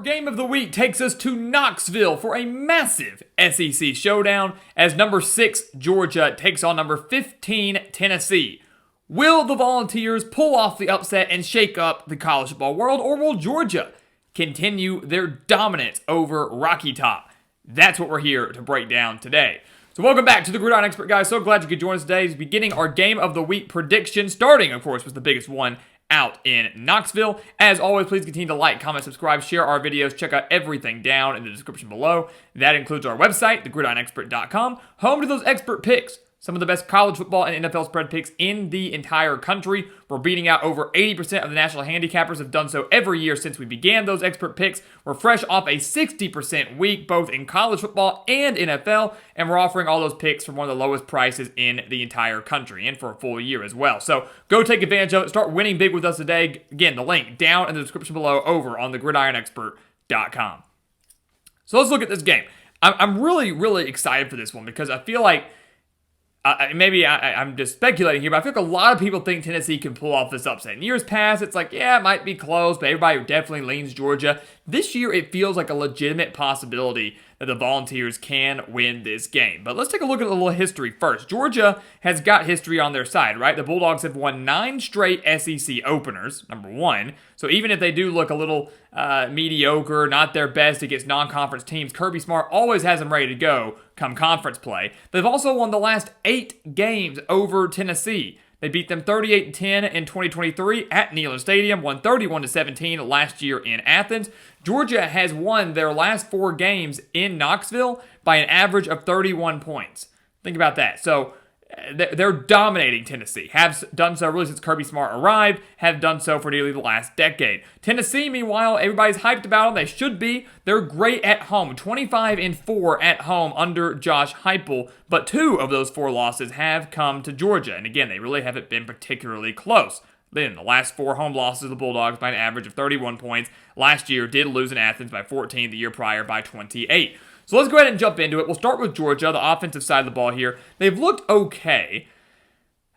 game of the week takes us to Knoxville for a massive SEC showdown as number 6 Georgia takes on number 15 Tennessee. Will the Volunteers pull off the upset and shake up the college football world, or will Georgia continue their dominance over Rocky Top? That's what we're here to break down today. So welcome back to the Gridiron Expert, guys. So glad you could join us today as beginning our game of the week prediction, starting, of course, with the biggest one out in Knoxville. As always, please continue to like, comment, subscribe, share our videos. Check out everything down in the description below. That includes our website, thegridironexpert.com, home to those expert picks. Some of the best college football and NFL spread picks in the entire country. We're beating out over 80% of the national handicappers, have done so every year since we began those expert picks. We're fresh off a 60% week, both in college football and NFL, and we're offering all those picks for one of the lowest prices in the entire country, and for a full year as well. So go take advantage of it. Start winning big with us today. Again, the link down in the description below over on thegridironexpert.com. So let's look at this game. I'm really excited for this one because I feel like I'm just speculating here, but I feel like a lot of people think Tennessee can pull off this upset. In years past, it's like, yeah, it might be close, but everybody definitely leans Georgia. This year, it feels like a legitimate possibility that the Volunteers can win this game. But let's take a look at a little history first. Georgia has got history on their side, right? The Bulldogs have won 9 straight SEC openers, number one. So even if they do look a little mediocre, not their best against non-conference teams, Kirby Smart always has them ready to go come conference play. They've also won the last 8 games over Tennessee. They beat them 38-10 in 2023 at Neyland Stadium, won 31-17 last year in Athens. Georgia has won their last 4 games in Knoxville by an average of 31 points. Think about that. So they're dominating Tennessee. Have done so really since Kirby Smart arrived. Have done so for nearly the last decade. Tennessee, meanwhile, everybody's hyped about them. They should be. They're great at home. 25-4 at home under Josh Heupel. But 2 of those 4 losses have come to Georgia. And again, they really haven't been particularly close. Then the last 4 home losses of the Bulldogs by an average of 31 points. Last year did lose in Athens by 14, the year prior by 28. So let's go ahead and jump into it. We'll start with Georgia, the offensive side of the ball here. They've looked okay.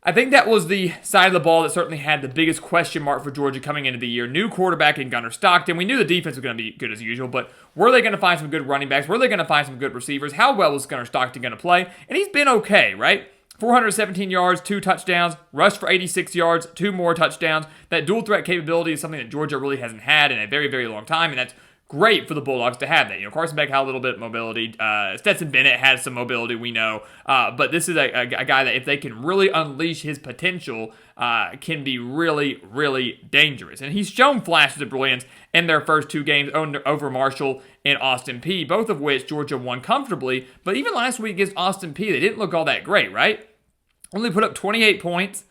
I think that was the side of the ball that certainly had the biggest question mark for Georgia coming into the year. New quarterback in Gunnar Stockton. We knew the defense was going to be good as usual, but were they going to find some good running backs? Were they going to find some good receivers? How well was Gunnar Stockton going to play? And he's been okay, right? 417 yards, 2 touchdowns, rushed for 86 yards, 2 more touchdowns. That dual threat capability is something that Georgia really hasn't had in a very long time, and that's great for the Bulldogs to have that. You know, Carson Beck had a little bit of mobility. Stetson Bennett has some mobility, we know. But this is a guy that, if they can really unleash his potential, can be really dangerous. And he's shown flashes of brilliance in their first 2 games over Marshall and Austin Peay, both of which Georgia won comfortably. But even last week against Austin Peay, they didn't look all that great, right? Only put up 28 points.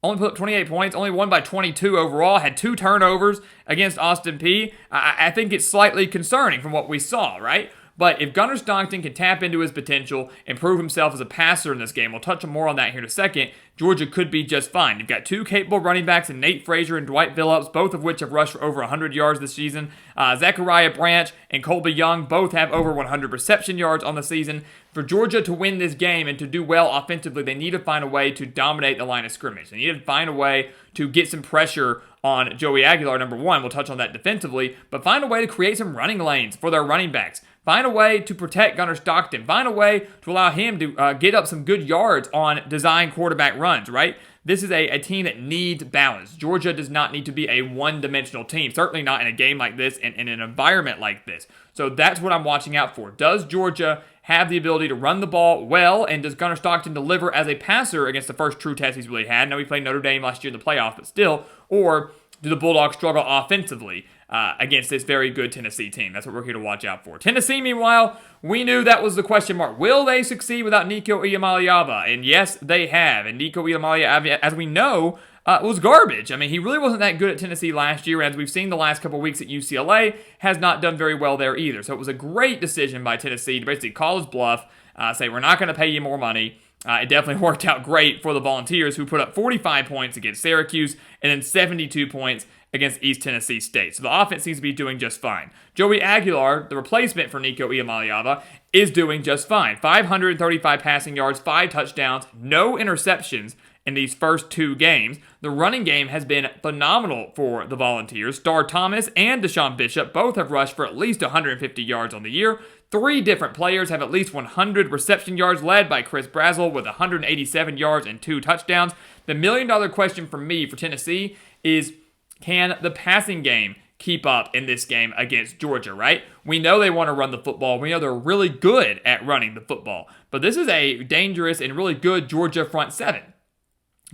Only won by 22 overall, had 2 turnovers against Austin Peay. I think it's slightly concerning from what we saw, right? But if Gunnar Stockton can tap into his potential and prove himself as a passer in this game, we'll touch on more on that here in a second, Georgia could be just fine. You've got 2 capable running backs in Nate Frazier and Dwight Phillips, both of which have rushed for over 100 yards this season. Zachariah Branch and Colby Young both have over 100 reception yards on the season. For Georgia to win this game and to do well offensively, they need to find a way to dominate the line of scrimmage. They need to find a way to get some pressure on Joey Aguilar, number 1. We'll touch on that defensively, but find a way to create some running lanes for their running backs. Find a way to protect Gunnar Stockton. Find a way to allow him to get up some good yards on design quarterback runs, right? This is a team that needs balance. Georgia does not need to be a one-dimensional team, certainly not in a game like this and in an environment like this. So that's what I'm watching out for. Does Georgia have the ability to run the ball well, and does Gunnar Stockton deliver as a passer against the first true test he's really had? I know he played Notre Dame last year in the playoffs, but still. Or do the Bulldogs struggle offensively against this very good Tennessee team? That's what we're here to watch out for. Tennessee, meanwhile, we knew that was the question mark. Will they succeed without Nico Iamaleava? And yes, they have. And Nico Iamaleava, as we know, was garbage. I mean, he really wasn't that good at Tennessee last year, and as we've seen the last couple weeks at UCLA, has not done very well there either. So it was a great decision by Tennessee to basically call his bluff, say, we're not going to pay you more money. It definitely worked out great for the Volunteers, who put up 45 points against Syracuse and then 72 points against East Tennessee State. So the offense seems to be doing just fine. Joey Aguilar, the replacement for Nico Iamaleava, is doing just fine. 535 passing yards, 5 touchdowns, no interceptions, in these first 2 games. The running game has been phenomenal for the Volunteers. Star Thomas and Deshaun Bishop both have rushed for at least 150 yards on the year. 3 different players have at least 100 reception yards, led by Chris Brazzell with 187 yards and 2 touchdowns. The million-dollar question for me for Tennessee is, can the passing game keep up in this game against Georgia, right? We know they want to run the football. We know they're really good at running the football. But this is a dangerous and really good Georgia front 7.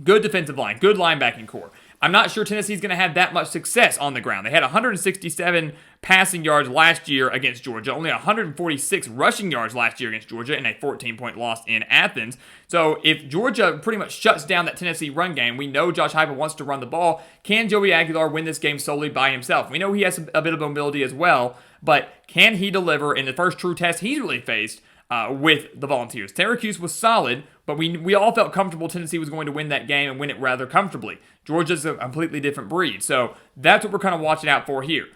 Good defensive line, good linebacking core. I'm not sure Tennessee's going to have that much success on the ground. They had 167 passing yards last year against Georgia, only 146 rushing yards last year against Georgia in a 14-point loss in Athens. So if Georgia pretty much shuts down that Tennessee run game, we know Josh Heupel wants to run the ball. Can Joey Aguilar win this game solely by himself? We know he has a bit of mobility as well, but can he deliver in the first true test he's really faced with the Volunteers? Syracuse was solid, but we all felt comfortable Tennessee was going to win that game and win it rather comfortably. Georgia's a completely different breed, so that's what we're kind of watching out for here.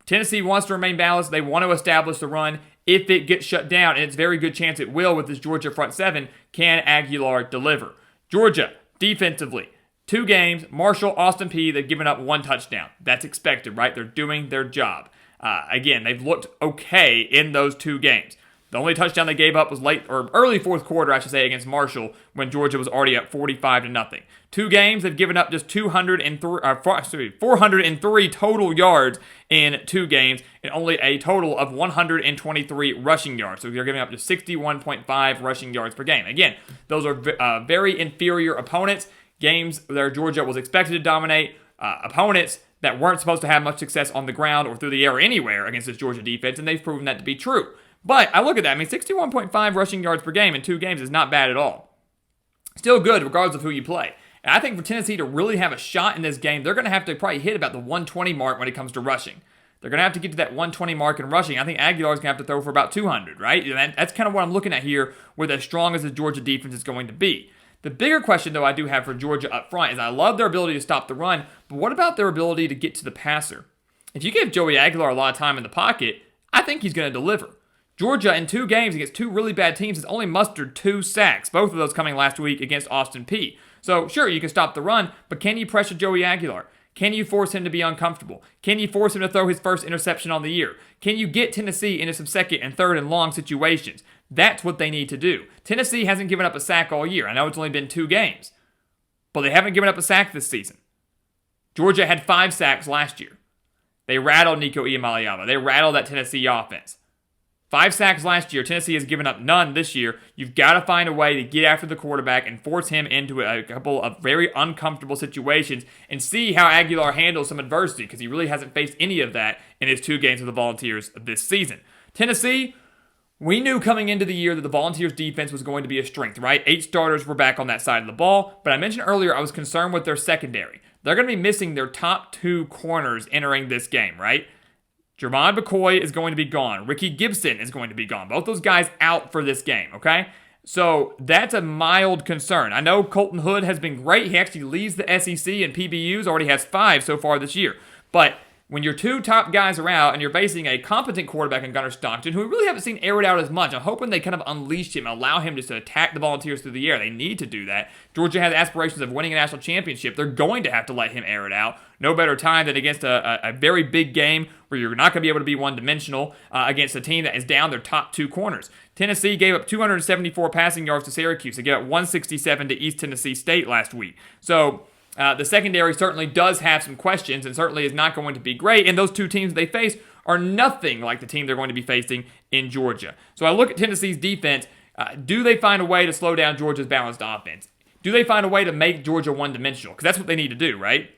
Tennessee wants to remain balanced. They want to establish the run. If it gets shut down, and it's a very good chance it will with this Georgia front 7, can Aguilar deliver? Georgia, defensively, 2 games, Marshall, Austin Peay, they've given up 1 touchdown. That's expected, right? They're doing their job. Again, they've looked okay in those 2 games. The only touchdown they gave up was early fourth quarter, I should say, against Marshall when Georgia was already up 45-0. 2 games, they've given up just 403 total yards in 2 games and only a total of 123 rushing yards. So they're giving up just 61.5 rushing yards per game. Again, those are very inferior opponents. Games where Georgia was expected to dominate, opponents that weren't supposed to have much success on the ground or through the air or anywhere against this Georgia defense, and they've proven that to be true. But I look at that, I mean, 61.5 rushing yards per game in 2 games is not bad at all. Still good regardless of who you play. And I think for Tennessee to really have a shot in this game, they're going to have to probably hit about the 120 mark when it comes to rushing. They're going to have to get to that 120 mark in rushing. I think Aguilar's going to have to throw for about 200, right? And that's kind of what I'm looking at here with as strong as the Georgia defense is going to be. The bigger question, though, I do have for Georgia up front is I love their ability to stop the run, but what about their ability to get to the passer? If you give Joey Aguilar a lot of time in the pocket, I think he's going to deliver. Georgia, in 2 games against 2 really bad teams, has only mustered 2 sacks, both of those coming last week against Austin Peay. So, sure, you can stop the run, but can you pressure Joey Aguilar? Can you force him to be uncomfortable? Can you force him to throw his first interception on the year? Can you get Tennessee into some 2nd and 3rd and long situations? That's what they need to do. Tennessee hasn't given up a sack all year. I know it's only been 2 games, but they haven't given up a sack this season. Georgia had 5 sacks last year. They rattled Nico Iamaleava. They rattled that Tennessee offense. 5 sacks last year. Tennessee has given up none this year. You've got to find a way to get after the quarterback and force him into a couple of very uncomfortable situations and see how Aguilar handles some adversity, because he really hasn't faced any of that in his 2 games with the Volunteers this season. Tennessee, we knew coming into the year that the Volunteers defense was going to be a strength, right? 8 starters were back on that side of the ball, but I mentioned earlier I was concerned with their secondary. They're going to be missing their top 2 corners entering this game, right? Jermon McCoy is going to be gone. Ricky Gibson is going to be gone. Both those guys out for this game, okay? So that's a mild concern. I know Colton Hood has been great. He actually leads the SEC in PBUs, already has 5 so far this year. But when your 2 top guys are out and you're facing a competent quarterback in Gunnar Stockton, who we really haven't seen air it out as much, I'm hoping they kind of unleash him, allow him just to attack the Volunteers through the air. They need to do that. Georgia has aspirations of winning a national championship. They're going to have to let him air it out. No better time than against a very big game where you're not going to be able to be one-dimensional against a team that is down their top 2 corners. Tennessee gave up 274 passing yards to Syracuse. They gave up 167 to East Tennessee State last week. So the secondary certainly does have some questions and certainly is not going to be great. And those 2 teams they face are nothing like the team they're going to be facing in Georgia. So I look at Tennessee's defense. Do they find a way to slow down Georgia's balanced offense? Do they find a way to make Georgia one-dimensional? Because that's what they need to do, right?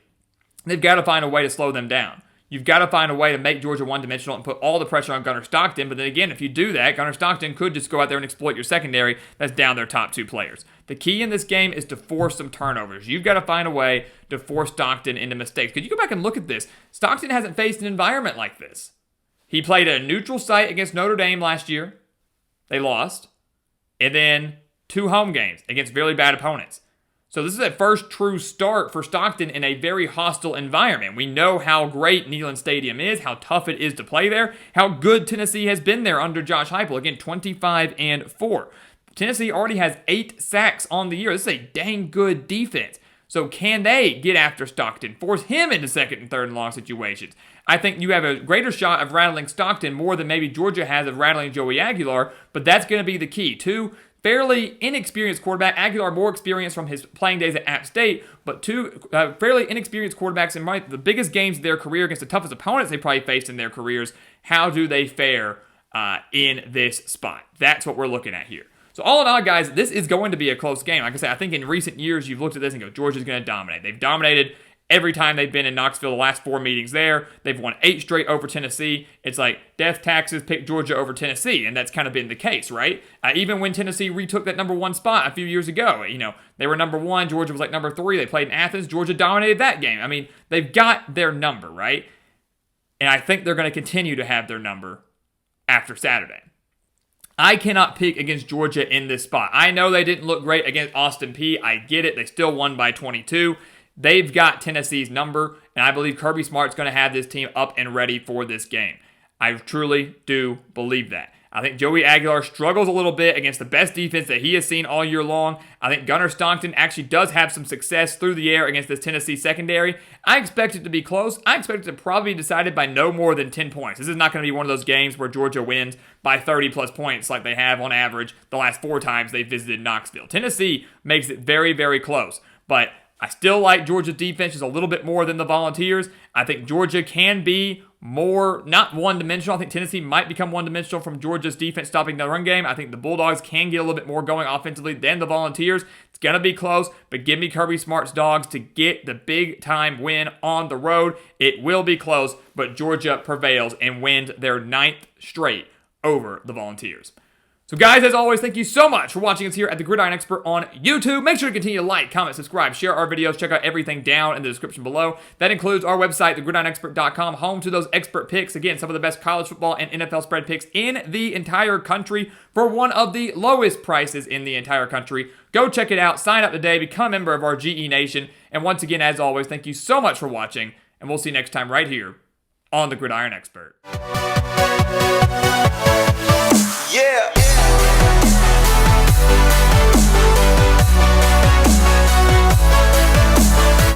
They've got to find a way to slow them down. You've got to find a way to make Georgia one-dimensional and put all the pressure on Gunnar Stockton. But then again, if you do that, Gunnar Stockton could just go out there and exploit your secondary that's down their top 2 players. The key in this game is to force some turnovers. You've got to find a way to force Stockton into mistakes. Because you go back and look at this, Stockton hasn't faced an environment like this. He played at a neutral site against Notre Dame last year. They lost. And then 2 home games against really bad opponents. So this is a first true start for Stockton in a very hostile environment. We know how great Neyland Stadium is, how tough it is to play there, how good Tennessee has been there under Josh Heupel. Again, 25-4. Tennessee already has 8 sacks on the year. This is a dang good defense. So can they get after Stockton, force him into second and third and long situations? I think you have a greater shot of rattling Stockton more than maybe Georgia has of rattling Joey Aguilar, but that's going to be the key. 2 fairly inexperienced quarterback. Aguilar more experienced from his playing days at App State, but 2 fairly inexperienced quarterbacks in the biggest games of their career against the toughest opponents they probably faced in their careers. How do they fare in this spot? That's what we're looking at here. So all in all, guys, this is going to be a close game. Like I said, I think in recent years, you've looked at this and go, Georgia's going to dominate. They've dominated every time they've been in Knoxville, the last 4 meetings there. They've won 8 straight over Tennessee. It's like death taxes pick Georgia over Tennessee, and that's kind of been the case, right? Even when Tennessee retook that number 1 spot a few years ago, they were number 1. Georgia was like number 3. They played in Athens. Georgia dominated that game. I mean, they've got their number, right? And I think they're going to continue to have their number after Saturday. I cannot pick against Georgia in this spot. I know they didn't look great against Austin Peay. I get it. They still won by 22. They've got Tennessee's number, and I believe Kirby Smart's going to have this team up and ready for this game. I truly do believe that. I think Joey Aguilar struggles a little bit against the best defense that he has seen all year long. I think Gunnar Stockton actually does have some success through the air against this Tennessee secondary. I expect it to be close. I expect it to probably be decided by no more than 10 points. This is not going to be one of those games where Georgia wins by 30-plus points like they have on average the last 4 times they visited Knoxville. Tennessee makes it very, very close, but I still like Georgia's defense just a little bit more than the Volunteers. I think Georgia can be more, not one-dimensional. I think Tennessee might become one-dimensional from Georgia's defense stopping the run game. I think the Bulldogs can get a little bit more going offensively than the Volunteers. It's going to be close, but give me Kirby Smart's Dogs to get the big-time win on the road. It will be close, but Georgia prevails and wins their 9th straight over the Volunteers. So guys, as always, thank you so much for watching us here at the Gridiron Expert on YouTube. Make sure to continue to like, comment, subscribe, share our videos. Check out everything down in the description below. That includes our website, thegridironexpert.com, home to those expert picks. Again, some of the best college football and NFL spread picks in the entire country for one of the lowest prices in the entire country. Go check it out. Sign up today. Become a member of our GE Nation. And once again, as always, thank you so much for watching. And we'll see you next time right here on the Gridiron Expert.